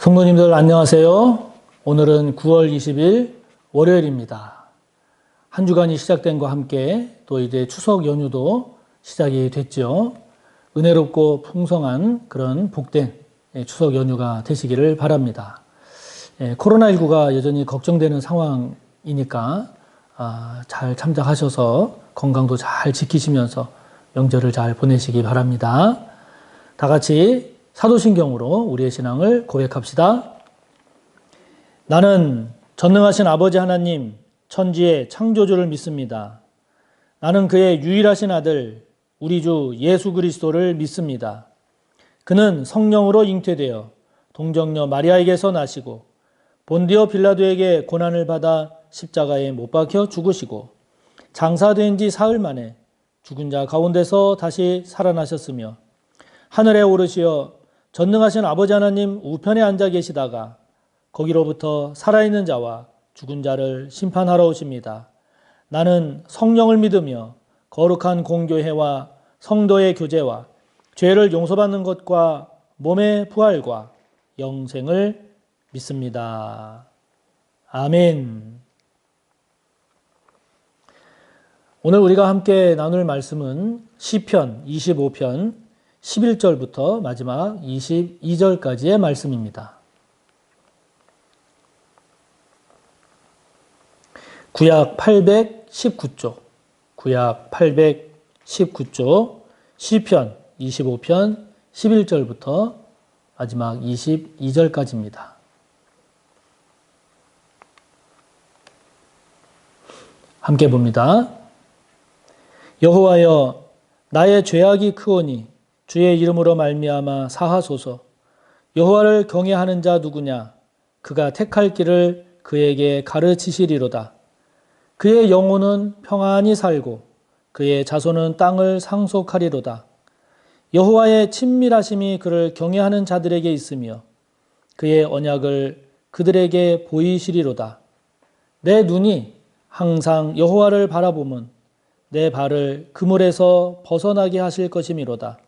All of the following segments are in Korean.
성도님들 안녕하세요. 오늘은 9월 20일 월요일입니다. 한 주간이 시작된 것과 함께 또 이제 추석 연휴도 시작이 됐죠. 은혜롭고 풍성한 그런 복된 추석 연휴가 되시기를 바랍니다. 코로나19가 여전히 걱정되는 상황이니까 잘 참작하셔서 건강도 잘 지키시면서 명절을 잘 보내시기 바랍니다. 다 같이 사도신경으로 우리의 신앙을 고백합시다. 나는 전능하신 아버지 하나님, 천지의 창조주를 믿습니다. 나는 그의 유일하신 아들, 우리 주 예수 그리스도를 믿습니다. 그는 성령으로 잉태되어 동정녀 마리아에게서 나시고 본디오 빌라도에게 고난을 받아 십자가에 못 박혀 죽으시고 장사된 지 사흘 만에 죽은 자 가운데서 다시 살아나셨으며 하늘에 오르시어 전능하신 아버지 하나님 우편에 앉아 계시다가 거기로부터 살아있는 자와 죽은 자를 심판하러 오십니다. 나는 성령을 믿으며 거룩한 공교회와 성도의 교제와 죄를 용서받는 것과 몸의 부활과 영생을 믿습니다. 아멘. 오늘 우리가 함께 나눌 말씀은 시편 25편 11절부터 마지막 22절까지의 말씀입니다. 구약 819쪽, 구약 819쪽, 시편 25편 11절부터 마지막 22절까지입니다. 함께 봅니다. 여호와여, 나의 죄악이 크오니 주의 이름으로 말미암아 사하소서. 여호와를 경외하는 자 누구냐? 그가 택할 길을 그에게 가르치시리로다. 그의 영혼은 평안히 살고 그의 자손은 땅을 상속하리로다. 여호와의 친밀하심이 그를 경외하는 자들에게 있으며 그의 언약을 그들에게 보이시리로다. 내 눈이 항상 여호와를 바라보면 내 발을 그물에서 벗어나게 하실 것이미로다.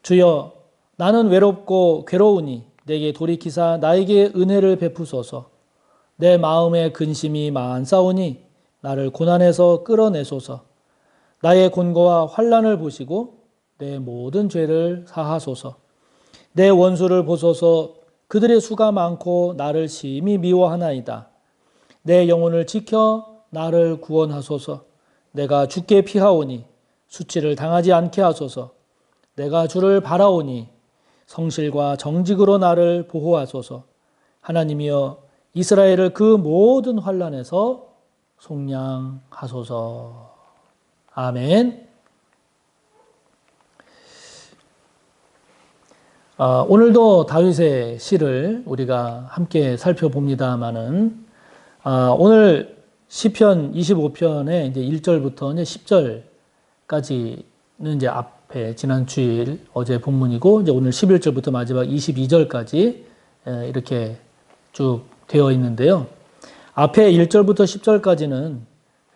주여, 나는 외롭고 괴로우니 내게 돌이키사 나에게 은혜를 베푸소서. 내 마음에 근심이 많사오니 나를 고난에서 끌어내소서. 나의 곤고와 환난을 보시고 내 모든 죄를 사하소서. 내 원수를 보소서. 그들의 수가 많고 나를 심히 미워하나이다. 내 영혼을 지켜 나를 구원하소서. 내가 주께 피하오니 수치를 당하지 않게 하소서. 내가 주를 바라오니 성실과 정직으로 나를 보호하소서. 하나님이여, 이스라엘을 그 모든 환난에서 속량하소서. 아멘. 오늘도 다윗의 시를 우리가 함께 살펴봅니다마는 오늘 시편 25편의 이제 1절부터 이제 10절까지는 이제 앞에 지난 주일 어제 본문이고 이제 오늘 11절부터 마지막 22절까지 이렇게 쭉 되어 있는데요. 앞에 1절부터 10절까지는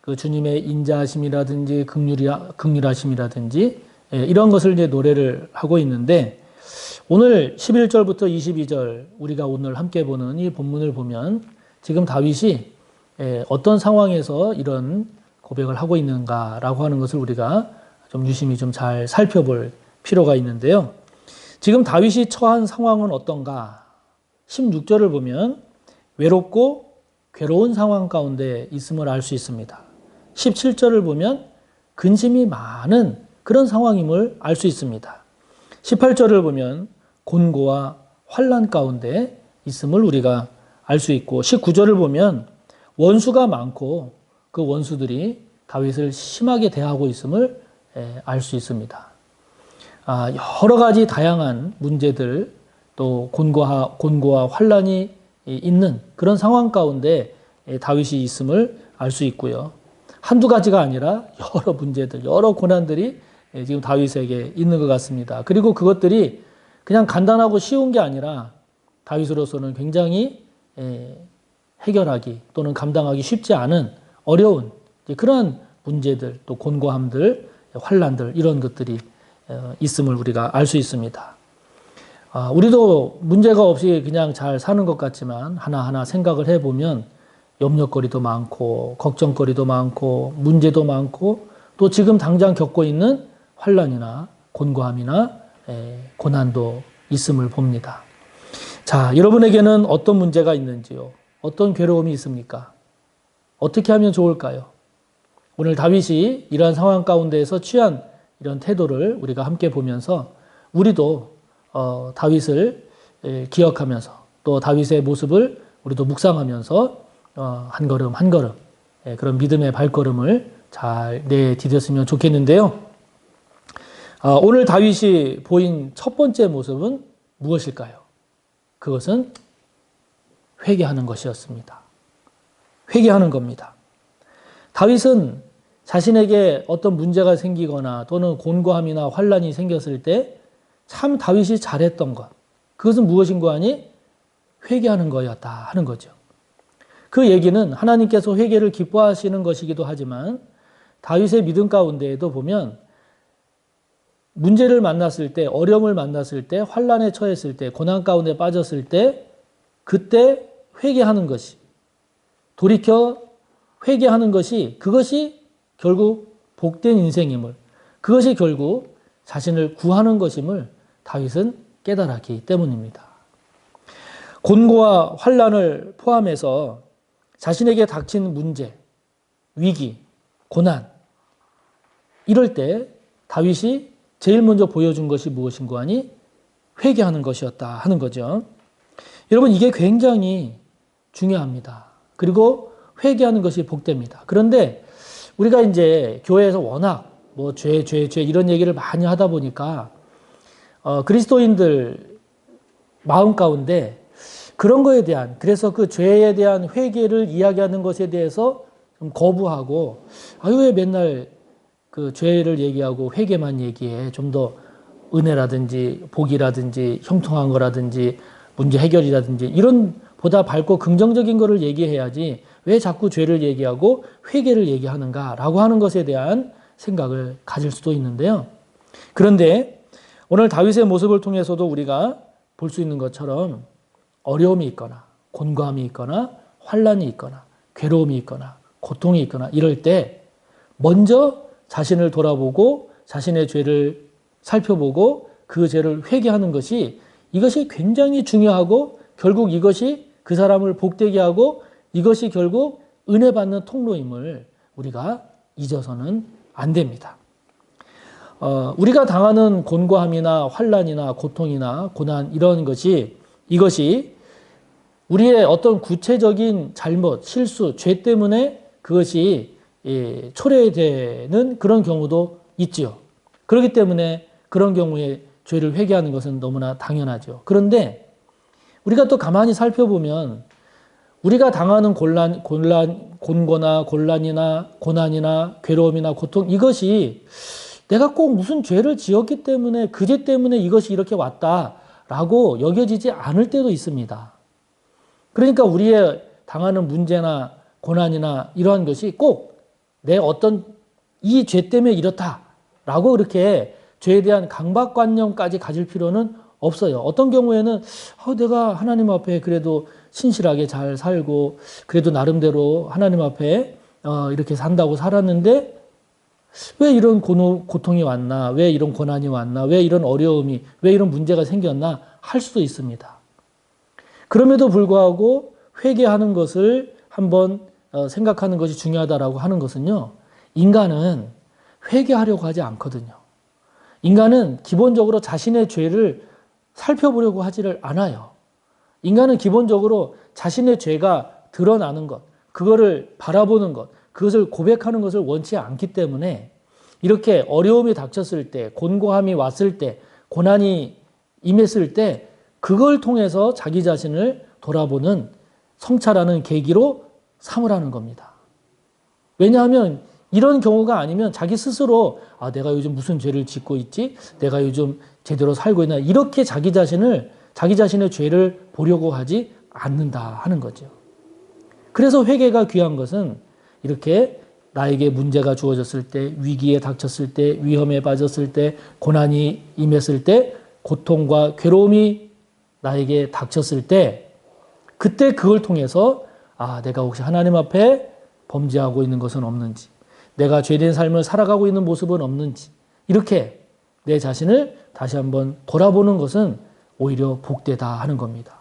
그 주님의 인자하심이라든지 긍휼하심이라든지 이런 것을 이제 노래를 하고 있는데 오늘 11절부터 22절 우리가 오늘 함께 보는 이 본문을 보면 지금 다윗이 어떤 상황에서 이런 고백을 하고 있는가라고 하는 것을 우리가 좀 유심히 좀 잘 살펴볼 필요가 있는데요. 지금 다윗이 처한 상황은 어떤가? 16절을 보면 외롭고 괴로운 상황 가운데 있음을 알 수 있습니다. 17절을 보면 근심이 많은 그런 상황임을 알 수 있습니다. 18절을 보면 곤고와 환난 가운데 있음을 우리가 알 수 있고 19절을 보면 원수가 많고 그 원수들이 다윗을 심하게 대하고 있음을 알 수 있습니다. 여러 가지 다양한 문제들 또 곤고와 환난이 있는 그런 상황 가운데 다윗이 있음을 알 수 있고요. 한두 가지가 아니라 여러 문제들, 여러 고난들이 지금 다윗에게 있는 것 같습니다. 그리고 그것들이 그냥 간단하고 쉬운 게 아니라 다윗으로서는 굉장히 해결하기 또는 감당하기 쉽지 않은 어려운 그러한 문제들, 또 곤고함들, 환난들 이런 것들이 있음을 우리가 알 수 있습니다. 우리도 문제가 없이 그냥 잘 사는 것 같지만 하나하나 생각을 해보면 염려거리도 많고 걱정거리도 많고 문제도 많고 또 지금 당장 겪고 있는 환난이나 곤고함이나 고난도 있음을 봅니다. 자, 여러분에게는 어떤 문제가 있는지요? 어떤 괴로움이 있습니까? 어떻게 하면 좋을까요? 오늘 다윗이 이러한 상황 가운데에서 취한 이런 태도를 우리가 함께 보면서 우리도 다윗을 기억하면서 또 다윗의 모습을 우리도 묵상하면서 한 걸음 한 걸음 그런 믿음의 발걸음을 잘 내디뎠으면 좋겠는데요. 오늘 다윗이 보인 첫 번째 모습은 무엇일까요? 그것은 회개하는 것이었습니다. 회개하는 겁니다. 다윗은 자신에게 어떤 문제가 생기거나 또는 곤고함이나 환난이 생겼을 때 참 다윗이 잘했던 것, 그것은 무엇인가 하니 회개하는 거였다 하는 거죠. 그 얘기는 하나님께서 회개를 기뻐하시는 것이기도 하지만 다윗의 믿음 가운데에도 보면 문제를 만났을 때, 어려움을 만났을 때, 환난에 처했을 때, 고난 가운데 빠졌을 때 그때 회개하는 것이, 돌이켜 회개하는 것이, 그것이 결국 복된 인생임을, 그것이 결국 자신을 구하는 것임을 다윗은 깨달았기 때문입니다. 곤고와 환난을 포함해서 자신에게 닥친 문제, 위기, 고난, 이럴 때 다윗이 제일 먼저 보여준 것이 무엇인가 하니 회개하는 것이었다 하는 거죠. 여러분, 이게 굉장히 중요합니다. 그리고 회개하는 것이 복됩니다. 그런데 우리가 이제 교회에서 워낙 죄 이런 얘기를 많이 하다 보니까 그리스도인들 마음 가운데 그런 거에 대한, 그래서 그 죄에 대한 회개를 이야기하는 것에 대해서 좀 거부하고, 왜 맨날 그 죄를 얘기하고 회개만 얘기해. 좀 더 은혜라든지 복이라든지 형통한 거라든지 문제 해결이라든지 이런 보다 밝고 긍정적인 거를 얘기해야지 왜 자꾸 죄를 얘기하고 회개를 얘기하는가라고 하는 것에 대한 생각을 가질 수도 있는데요. 그런데 오늘 다윗의 모습을 통해서도 우리가 볼 수 있는 것처럼 어려움이 있거나 곤고함이 있거나 환난이 있거나 괴로움이 있거나 고통이 있거나 이럴 때 먼저 자신을 돌아보고 자신의 죄를 살펴보고 그 죄를 회개하는 것이, 이것이 굉장히 중요하고 결국 이것이 그 사람을 복되게 하고 이것이 결국 은혜 받는 통로임을 우리가 잊어서는 안 됩니다. 우리가 당하는 곤고함이나 환난이나 고통이나 고난 이런 것이, 이것이 우리의 어떤 구체적인 잘못, 실수, 죄 때문에 그것이 초래되는 그런 경우도 있지요. 그렇기 때문에 그런 경우에 죄를 회개하는 것은 너무나 당연하죠. 그런데 우리가 또 가만히 살펴보면 우리가 당하는 곤고나 곤란이나 고난이나 괴로움이나 고통, 이것이 내가 꼭 무슨 죄를 지었기 때문에 그 죄 때문에 이것이 이렇게 왔다라고 여겨지지 않을 때도 있습니다. 그러니까 우리의 당하는 문제나 고난이나 이러한 것이 꼭 내 어떤 이 죄 때문에 이렇다라고 그렇게 죄에 대한 강박관념까지 가질 필요는 없어요. 어떤 경우에는 내가 하나님 앞에 그래도 신실하게 잘 살고 그래도 나름대로 하나님 앞에 이렇게 산다고 살았는데 왜 이런 고통이 왔나, 왜 이런 고난이 왔나, 왜 이런 어려움이, 왜 이런 문제가 생겼나 할 수도 있습니다. 그럼에도 불구하고 회개하는 것을 한번 생각하는 것이 중요하다라고 하는 것은요, 인간은 회개하려고 하지 않거든요. 인간은 기본적으로 자신의 죄를 살펴보려고 하지를 않아요. 인간은 기본적으로 자신의 죄가 드러나는 것, 그거를 바라보는 것, 그것을 고백하는 것을 원치 않기 때문에 이렇게 어려움이 닥쳤을 때, 곤고함이 왔을 때, 고난이 임했을 때 그걸 통해서 자기 자신을 돌아보는 성찰하는 계기로 삼으라는 겁니다. 왜냐하면 이런 경우가 아니면 자기 스스로 내가 요즘 무슨 죄를 짓고 있지? 내가 요즘 제대로 살고 있나? 이렇게 자기 자신의 죄를 보려고 하지 않는다 하는 거죠. 그래서 회개가 귀한 것은 이렇게 나에게 문제가 주어졌을 때, 위기에 닥쳤을 때, 위험에 빠졌을 때, 고난이 임했을 때, 고통과 괴로움이 나에게 닥쳤을 때 그때 그걸 통해서 내가 혹시 하나님 앞에 범죄하고 있는 것은 없는지, 내가 죄된 삶을 살아가고 있는 모습은 없는지, 이렇게 내 자신을 다시 한번 돌아보는 것은 오히려 복되다 하는 겁니다.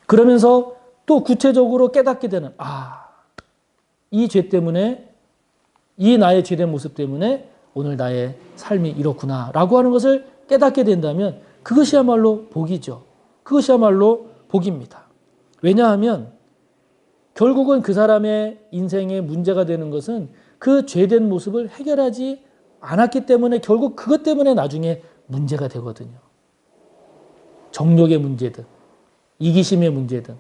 그러면서 또 구체적으로 깨닫게 되는, 이 죄 때문에, 이 나의 죄된 모습 때문에 오늘 나의 삶이 이렇구나 라고 하는 것을 깨닫게 된다면 그것이야말로 복이죠. 그것이야말로 복입니다. 왜냐하면 결국은 그 사람의 인생에 문제가 되는 것은 그 죄된 모습을 해결하지 않았기 때문에 결국 그것 때문에 나중에 문제가 되거든요. 정욕의 문제든, 이기심의 문제든,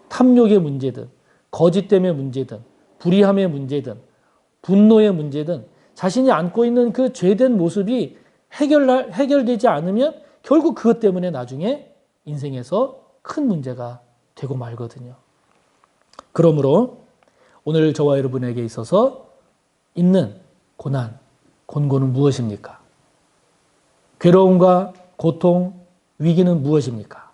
탐욕의 문제든, 거짓 때문에 문제든, 불의함의 문제든, 분노의 문제든 자신이 안고 있는 그 죄된 모습이 해결되지 않으면 결국 그것 때문에 나중에 인생에서 큰 문제가 되고 말거든요. 그러므로 오늘 저와 여러분에게 있어서 있는 고난, 곤고는 무엇입니까? 괴로움과 고통, 위기는 무엇입니까?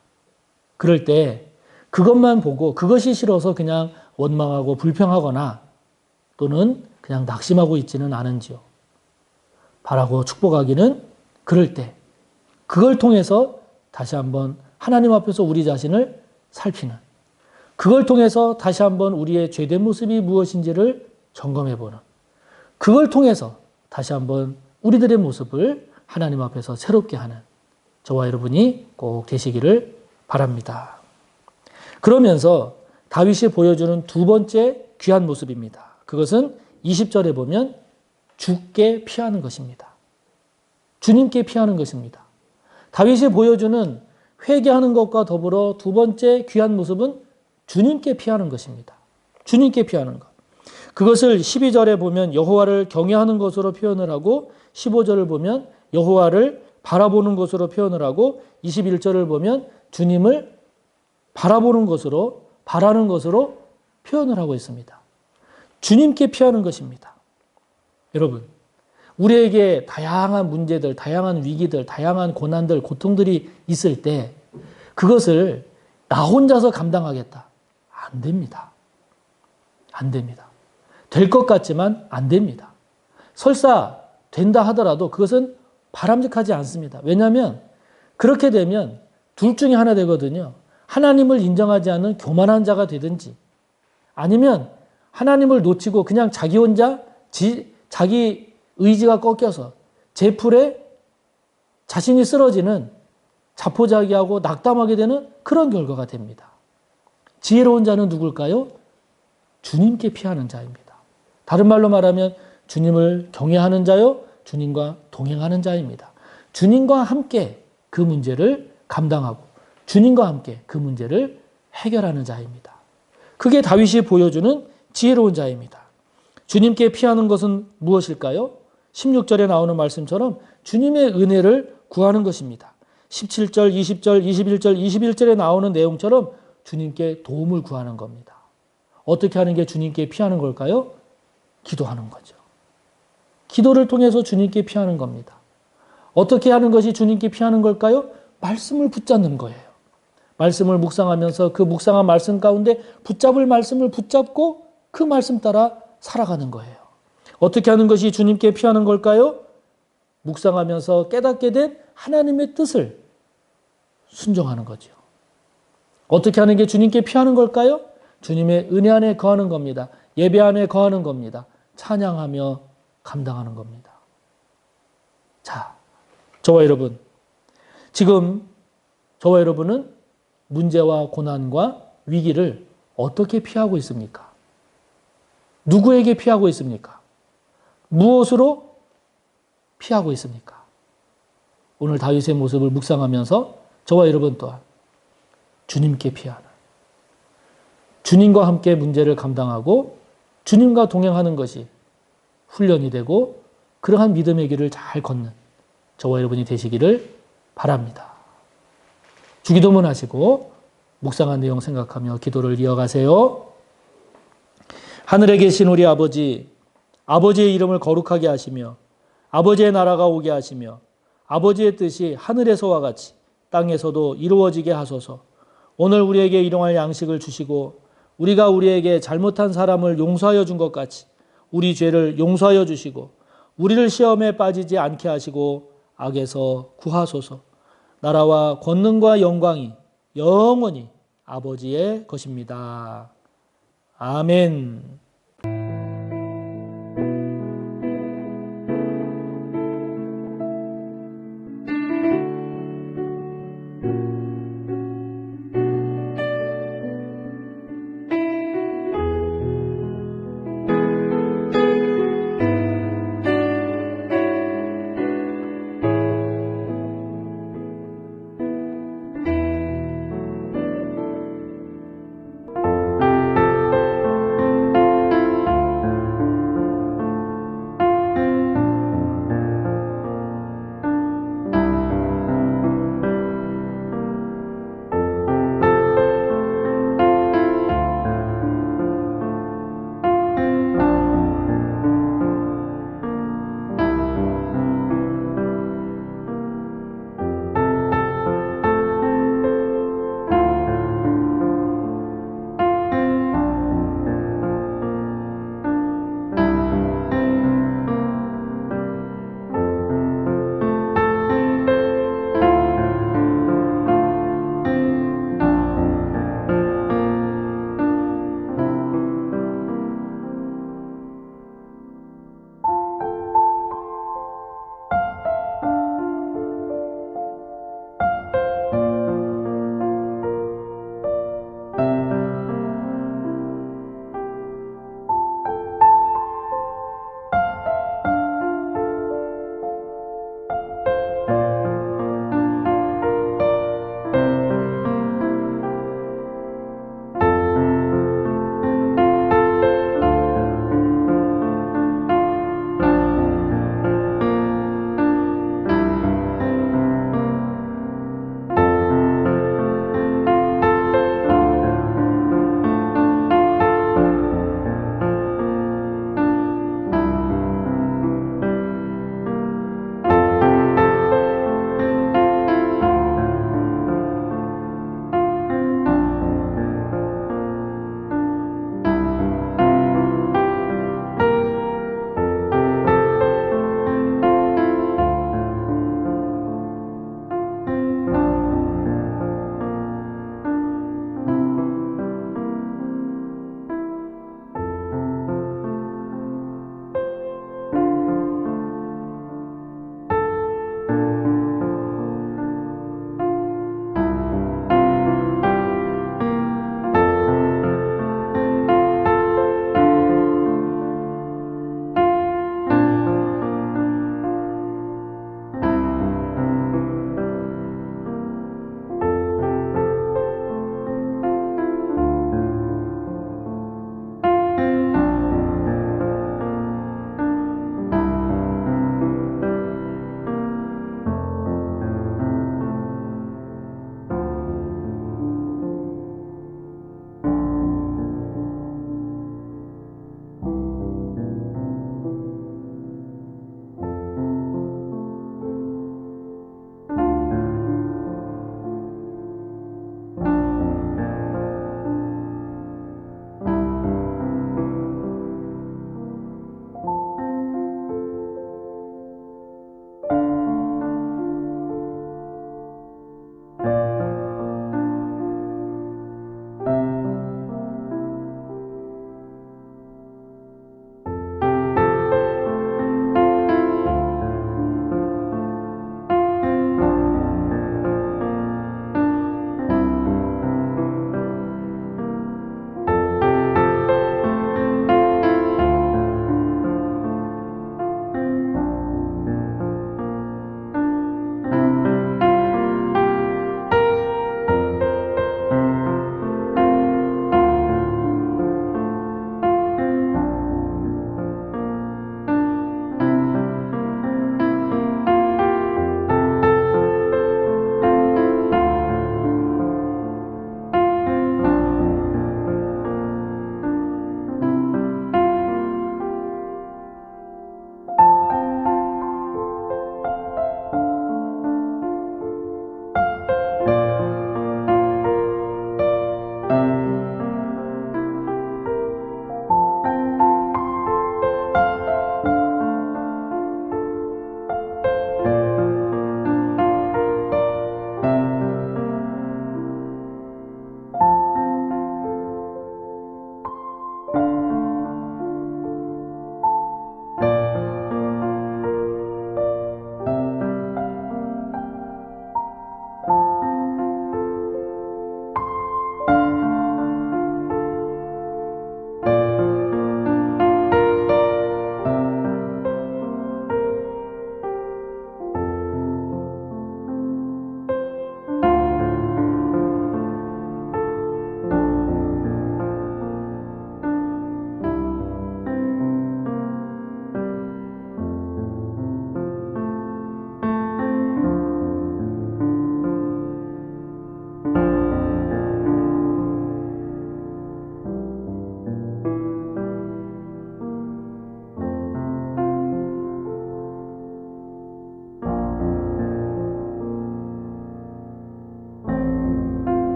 그럴 때 그것만 보고 그것이 싫어서 그냥 원망하고 불평하거나 또는 그냥 낙심하고 있지는 않은지요. 바라고 축복하기는 그럴 때 그걸 통해서 다시 한번 하나님 앞에서 우리 자신을 살피는, 그걸 통해서 다시 한번 우리의 죄된 모습이 무엇인지를 점검해보는, 그걸 통해서 다시 한번 우리들의 모습을 하나님 앞에서 새롭게 하는 저와 여러분이 꼭 되시기를 바랍니다. 그러면서 다윗이 보여주는 두 번째 귀한 모습입니다. 그것은 20절에 보면 주께 피하는 것입니다. 주님께 피하는 것입니다. 다윗이 보여주는 회개하는 것과 더불어 두 번째 귀한 모습은 주님께 피하는 것입니다. 주님께 피하는 것. 그것을 12절에 보면 여호와를 경외하는 것으로 표현을 하고 15절을 보면 여호와를 바라보는 것으로 표현을 하고 21절을 보면 주님을 바라보는 것으로, 바라는 것으로 표현을 하고 있습니다. 주님께 피하는 것입니다. 여러분, 우리에게 다양한 문제들, 다양한 위기들, 다양한 고난들, 고통들이 있을 때 그것을 나 혼자서 감당하겠다. 안 됩니다. 안 됩니다. 될 것 같지만 안 됩니다. 설사 된다 하더라도 그것은 바람직하지 않습니다. 왜냐하면 그렇게 되면 둘 중에 하나 되거든요. 하나님을 인정하지 않는 교만한 자가 되든지 아니면 하나님을 놓치고 그냥 자기 혼자 자기 의지가 꺾여서 제풀에 자신이 쓰러지는 자포자기하고 낙담하게 되는 그런 결과가 됩니다. 지혜로운 자는 누굴까요? 주님께 피하는 자입니다. 다른 말로 말하면 주님을 경외하는 자요, 주님과 동행하는 자입니다. 주님과 함께 그 문제를 감당하고 주님과 함께 그 문제를 해결하는 자입니다. 그게 다윗이 보여주는 지혜로운 자입니다. 주님께 피하는 것은 무엇일까요? 16절에 나오는 말씀처럼 주님의 은혜를 구하는 것입니다. 17절, 20절, 21절, 21절에 나오는 내용처럼 주님께 도움을 구하는 겁니다. 어떻게 하는 게 주님께 피하는 걸까요? 기도하는 거죠. 기도를 통해서 주님께 피하는 겁니다. 어떻게 하는 것이 주님께 피하는 걸까요? 말씀을 붙잡는 거예요. 말씀을 묵상하면서 그 묵상한 말씀 가운데 붙잡을 말씀을 붙잡고 그 말씀 따라 살아가는 거예요. 어떻게 하는 것이 주님께 피하는 걸까요? 묵상하면서 깨닫게 된 하나님의 뜻을 순종하는 거죠. 어떻게 하는 게 주님께 피하는 걸까요? 주님의 은혜 안에 거하는 겁니다. 예배 안에 거하는 겁니다. 찬양하며 감당하는 겁니다. 자, 저와 여러분, 지금 저와 여러분은 문제와 고난과 위기를 어떻게 피하고 있습니까? 누구에게 피하고 있습니까? 무엇으로 피하고 있습니까? 오늘 다윗의 모습을 묵상하면서 저와 여러분 또한 주님께 피하는, 주님과 함께 문제를 감당하고 주님과 동행하는 것이 훈련이 되고 그러한 믿음의 길을 잘 걷는 저와 여러분이 되시기를 바랍니다. 주기도문 하시고 묵상한 내용 생각하며 기도를 이어가세요. 하늘에 계신 우리 아버지, 아버지의 이름을 거룩하게 하시며 아버지의 나라가 오게 하시며 아버지의 뜻이 하늘에서와 같이 땅에서도 이루어지게 하소서. 오늘 우리에게 일용할 양식을 주시고 우리가 우리에게 잘못한 사람을 용서하여 준 것 같이 우리 죄를 용서하여 주시고 우리를 시험에 빠지지 않게 하시고 악에서 구하소서. 나라와 권능과 영광이 영원히 아버지의 것입니다. 아멘.